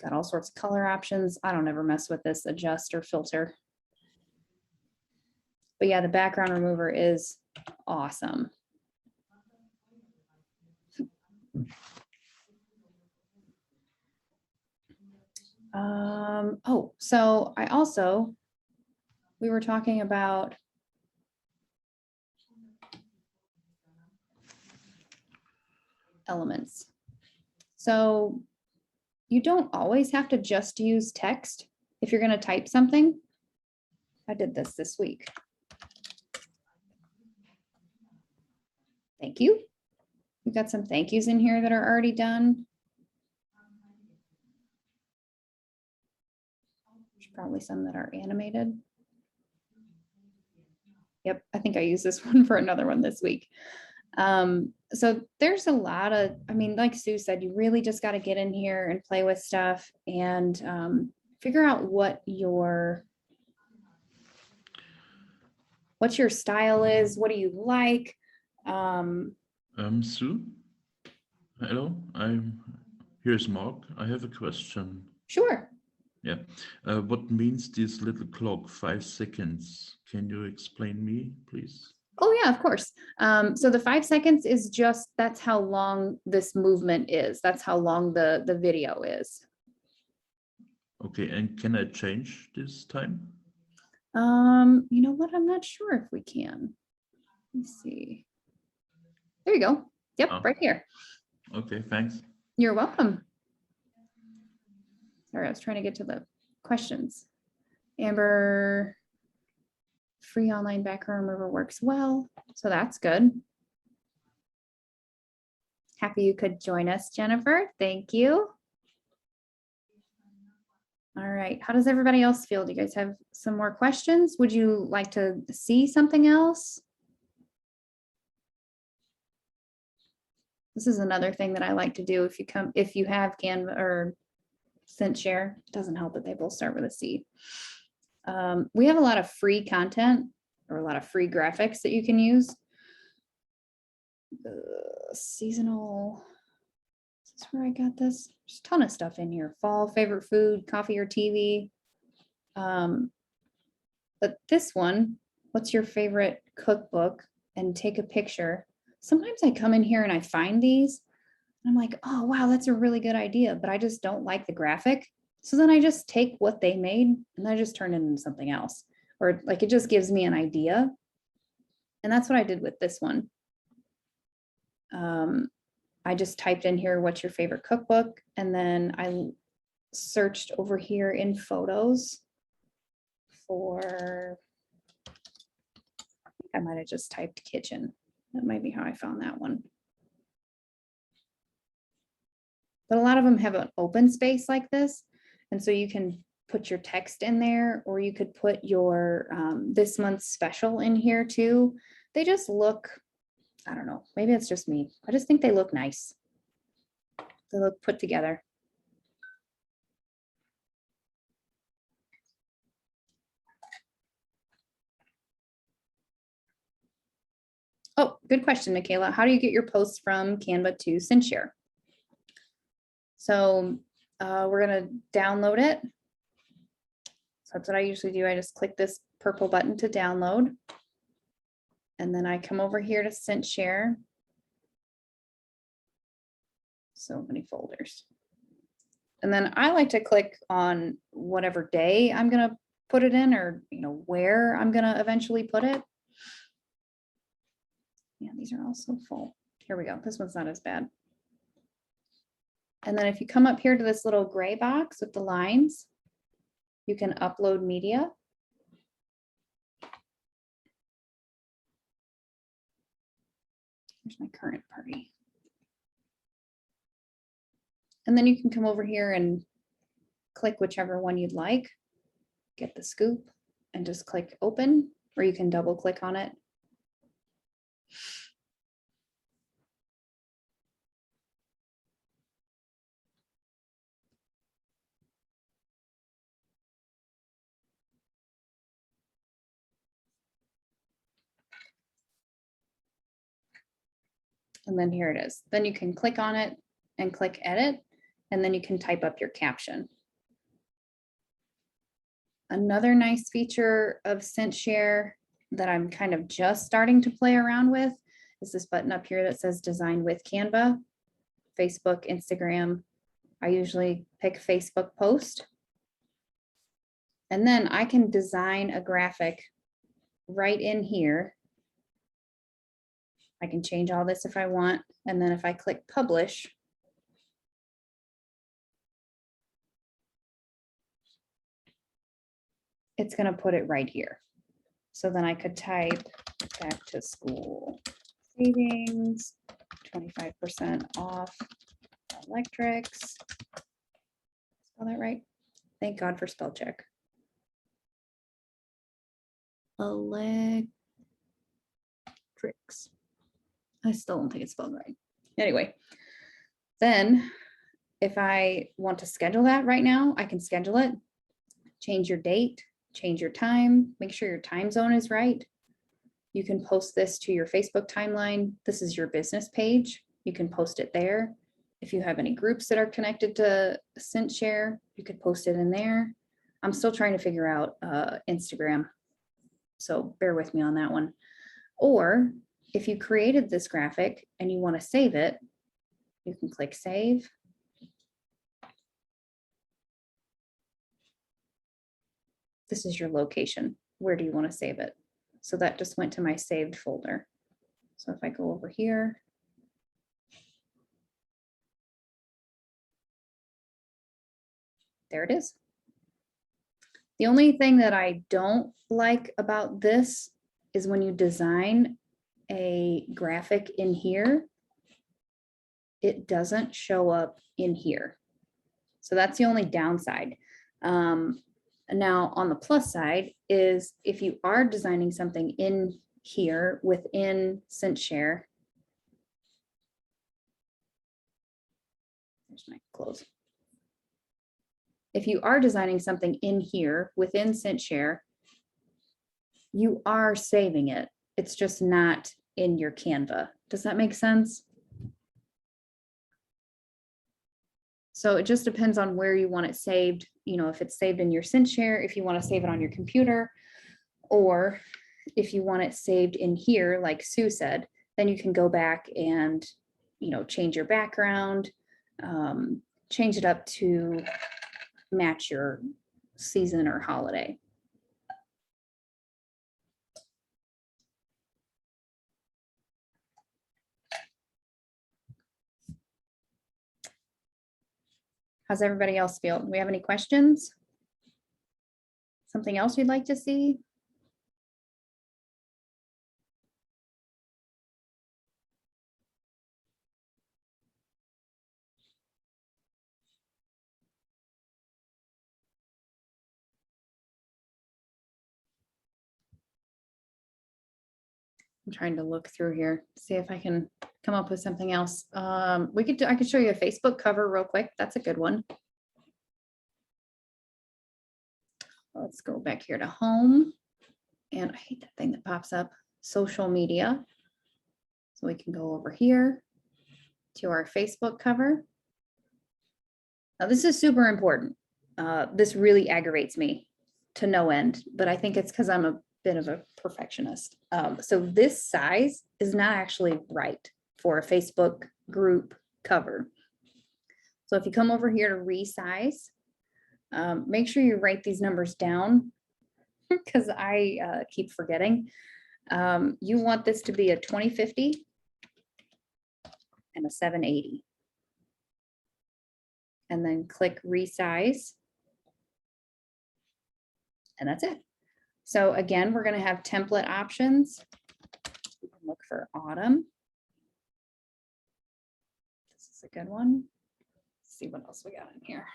Got all sorts of color options. I don't ever mess with this adjust or filter. But yeah, the background remover is awesome. Oh, so we were talking about elements. So you don't always have to just use text if you're going to type something. I did this week. Thank you. We've got some thank yous in here that are already done. There's probably some that are animated. Yep, I think I used this one for another one this week. So there's a lot of, I mean, like Sue said, you really just got to get in here and play with stuff and figure out what your style is. What do you like? Sue, hello. Here's Mark. I have a question. Sure. Yeah. What means this little clock, 5 seconds? Can you explain me, please? Oh yeah, of course. So the 5 seconds is just, that's how long this movement is. That's how long the video is. Okay, and can I change this time? You know what? I'm not sure if we can. Let me see. There you go. Yep, Oh. right here. Okay, thanks. You're welcome. Sorry, I was trying to get to the questions. Amber, free online background remover works well, so that's good. Happy you could join us, Jennifer. Thank you. All right, how does everybody else feel? Do you guys have some more questions? Would you like to see something else? This is another thing that I like to do if you have Canva or ScentShare. It doesn't help that they both start with a C. We have a lot of free content or a lot of free graphics that you can use. Seasonal, is this where I got this? There's a ton of stuff in here. Fall, favorite food, coffee or TV. But this one, what's your favorite cookbook, and take a picture. Sometimes I come in here and I find these. I'm like, oh, wow, that's a really good idea, but I just don't like the graphic. So then I just take what they made and I just turn it into something else. Or like, it just gives me an idea. And that's what I did with this one. I just typed in here, what's your favorite cookbook? And then I searched over here in photos for, I think I might have just typed kitchen. That might be how I found that one. But a lot of them have an open space like this. And so you can put your text in there, or you could put your this month's special in here too. They just look, I don't know, maybe it's just me. I just think they look nice. They look put together. Oh, good question, Michaela. How do you get your posts from Canva to ScentShare? So we're going to download it. So that's what I usually do. I just click this purple button to download. And then I come over here to ScentShare. So many folders. And then I like to click on whatever day I'm going to put it in, or where I'm going to eventually put it. Yeah, these are all so full. Here we go. This one's not as bad. And then if you come up here to this little gray box with the lines, you can upload media. Here's my current party. And then you can come over here and click whichever one you'd like, get the scoop, and just click open, or you can double click on it. And then here it is. Then you can click on it and click edit, and then you can type up your caption. Another nice feature of ScentShare that I'm kind of just starting to play around with is this button up here that says Design with Canva, Facebook, Instagram. I usually pick Facebook post. And then I can design a graphic right in here. I can change all this if I want. And then if I click publish, it's going to put it right here. So then I could type back to school savings, 25% off electrics. Spell that right? Thank God for spell check. Electrics. I still don't think it's spelled right. Anyway, then if I want to schedule that right now, I can schedule it, change your date, change your time, make sure your time zone is right. You can post this to your Facebook timeline. This is your business page. You can post it there. If you have any groups that are connected to ScentShare, you could post it in there. I'm still trying to figure out Instagram, so bear with me on that one. Or if you created this graphic and you want to save it, you can click save. This is your location. Where do you want to save it? So that just went to my saved folder. So if I go over here, there it is. The only thing that I don't like about this is when you design a graphic in here, it doesn't show up in here. So that's the only downside. Now on the plus side is if you are designing something in here within ScentShare, there's my close. If you are designing something in here within ScentShare, you are saving it. It's just not in your Canva. Does that make sense? So it just depends on where you want it saved. You know, if it's saved in your ScentShare, if you want to save it on your computer, or if you want it saved in here, like Sue said, then you can go back and, you know, change your background, change it up to match your season or holiday. How's everybody else feel? Do we have any questions? Something else you'd like to see? I'm trying to look through here, see if I can come up with something else. I could show you a Facebook cover real quick. That's a good one. Let's go back here to home. And I hate that thing that pops up, social media. So we can go over here to our Facebook cover. Now this is super important. This really aggravates me to no end, but I think it's because I'm a bit of a perfectionist. So this size is not actually right for a Facebook group cover. So if you come over here to resize, make sure you write these numbers down because I keep forgetting. You want this to be a 2050 and a 780. And then click resize. And that's it. So again, we're going to have template options. We can look for autumn. This is a good one. Let's see what else we got in here.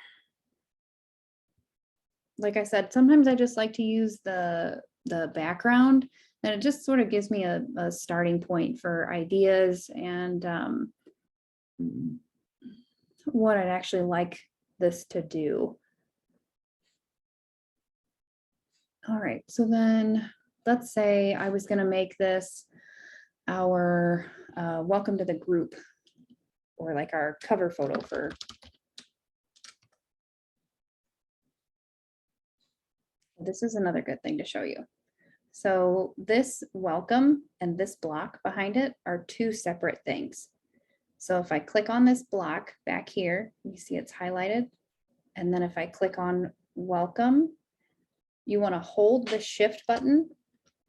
Like I said, sometimes I just like to use the background, and it just sort of gives me a starting point for ideas and what I'd actually like this to do. All right, so then let's say I was going to make this our welcome to the group, or like our cover photo for. This is another good thing to show you. So this welcome and this block behind it are two separate things. So if I click on this block back here, you see it's highlighted. And then if I click on welcome, you want to hold the shift button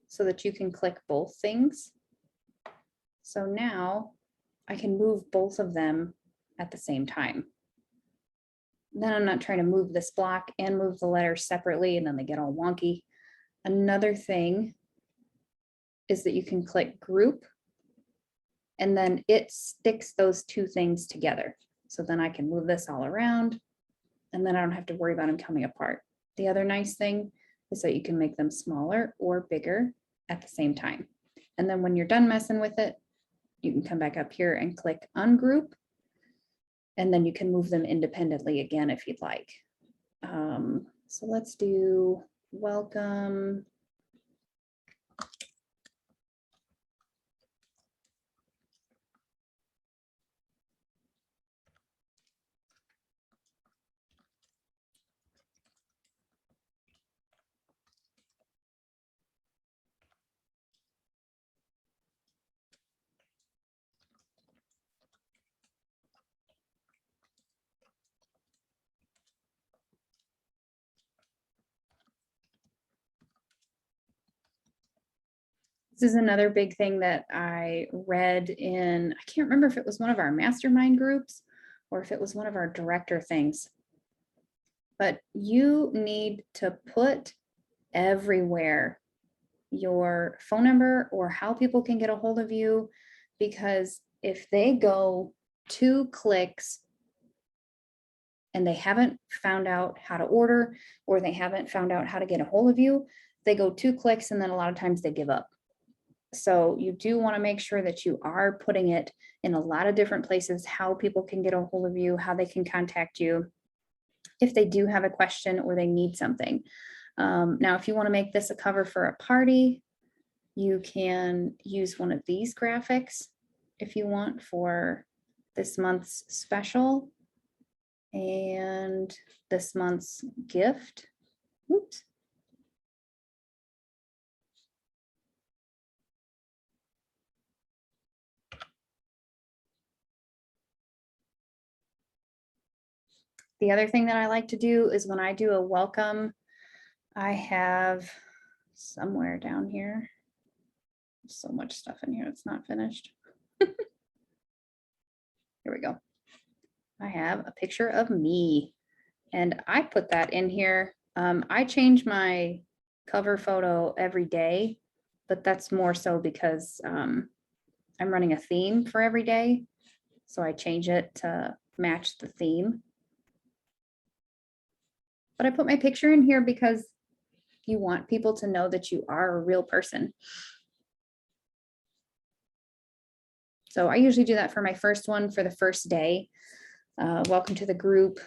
so that you can click both things. So now I can move both of them at the same time. Then I'm not trying to move this block and move the letters separately and then they get all wonky. Another thing is that you can click group and then it sticks those two things together. So then I can move this all around and then I don't have to worry about them coming apart. The other nice thing is that you can make them smaller or bigger at the same time. And then when you're done messing with it, you can come back up here and click ungroup. And then you can move them independently again if you'd like. So let's do welcome. This is another big thing that I read in, I can't remember if it was one of our mastermind groups or if it was one of our director things. But you need to put everywhere your phone number or how people can get a hold of you, because if they go 2 clicks and they haven't found out how to order, or they haven't found out how to get a hold of you, they go 2 clicks and then a lot of times they give up. So you do want to make sure that you are putting it in a lot of different places, how people can get a hold of you, how they can contact you if they do have a question or they need something. Now, if you want to make this a cover for a party, you can use one of these graphics if you want for this month's special and this month's gift. Oops. The other thing that I like to do is when I do a welcome, I have somewhere down here, so much stuff in here, it's not finished. Here we go. I have a picture of me and I put that in here. I change my cover photo every day, but that's more so because I'm running a theme for every day. So I change it to match the theme. But I put my picture in here because you want people to know that you are a real person. So I usually do that for my first one for the first day. Welcome to the group,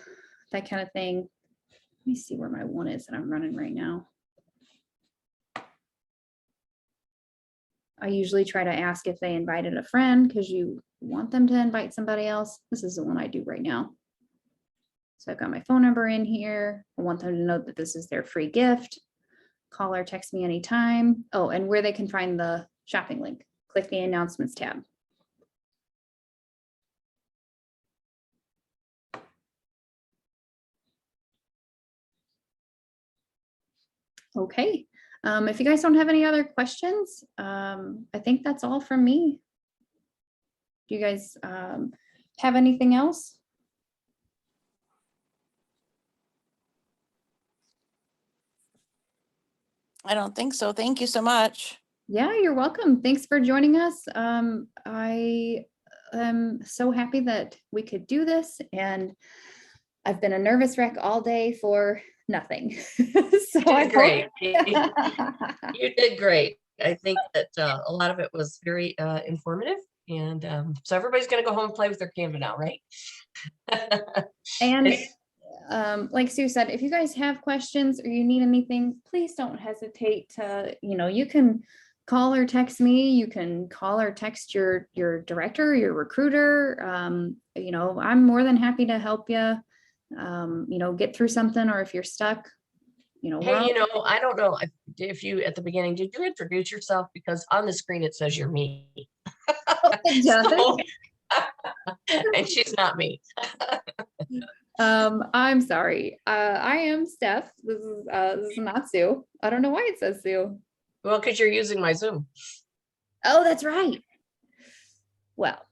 that kind of thing. Let me see where my one is that I'm running right now. I usually try to ask if they invited a friend because you want them to invite somebody else. This is the one I do right now. So I've got my phone number in here. I want them to know that this is their free gift. Call or text me anytime. Oh, and where they can find the shopping link. Click the announcements tab. Okay, if you guys don't have any other questions, I think that's all from me. Do you guys have anything else? I don't think so. Thank you so much. Yeah, you're welcome. Thanks for joining us. I am so happy that we could do this, and I've been a nervous wreck all day for nothing. So I Great. You did great. I think that a lot of it was very informative, and so everybody's going to go home and play with their Canva now, right? And like Sue said, if you guys have questions or you need anything, please don't hesitate to, you can call or text me. You can call or text your director, your recruiter. I'm more than happy to help you, get through something, or if you're stuck, Hey, I don't know if you at the beginning, did you introduce yourself? Because on the screen it says you're me. So, and she's not me. I'm sorry. I am Steph. This is not Sue. I don't know why it says Sue. Well, because you're using my Zoom. Oh, that's right. Well,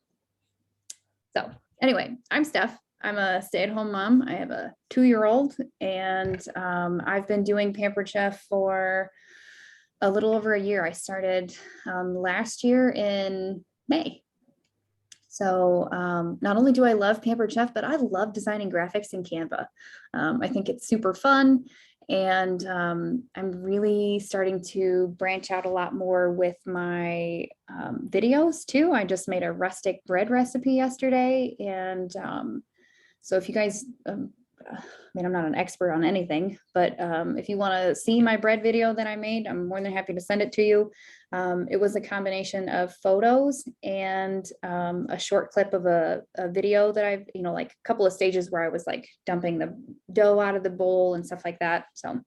so anyway, I'm Steph. I'm a stay-at-home mom. I have a 2-year-old, and I've been doing Pampered Chef for a little over a year. I started last year in May. So not only do I love Pampered Chef, but I love designing graphics in Canva. I think it's super fun, And I'm really starting to branch out a lot more with my videos too. I just made a rustic bread recipe yesterday. And so if you guys, I mean, I'm not an expert on anything, but if you want to see my bread video that I made, I'm more than happy to send it to you. It was a combination of photos and a short clip of a video that I've, like a couple of stages where I was like dumping the dough out of the bowl and stuff like that. So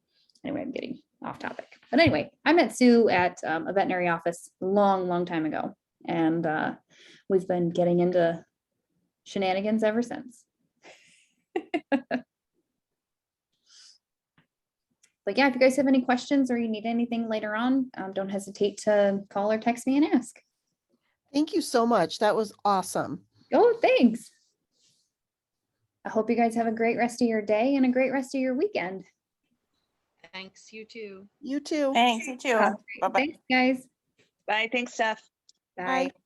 anyway, I'm getting off topic. But anyway, I met Sue at a veterinary office long time ago. And we've been getting into shenanigans ever since. But yeah, if you guys have any questions or you need anything later on, don't hesitate to call or text me and ask. Thank you so much. That was awesome. Oh, thanks. I hope you guys have a great rest of your day and a great rest of your weekend. Thanks, you too. You too. Thanks, you too. Bye-bye. Thanks, guys. Bye. Thanks, Steph. Bye. Bye.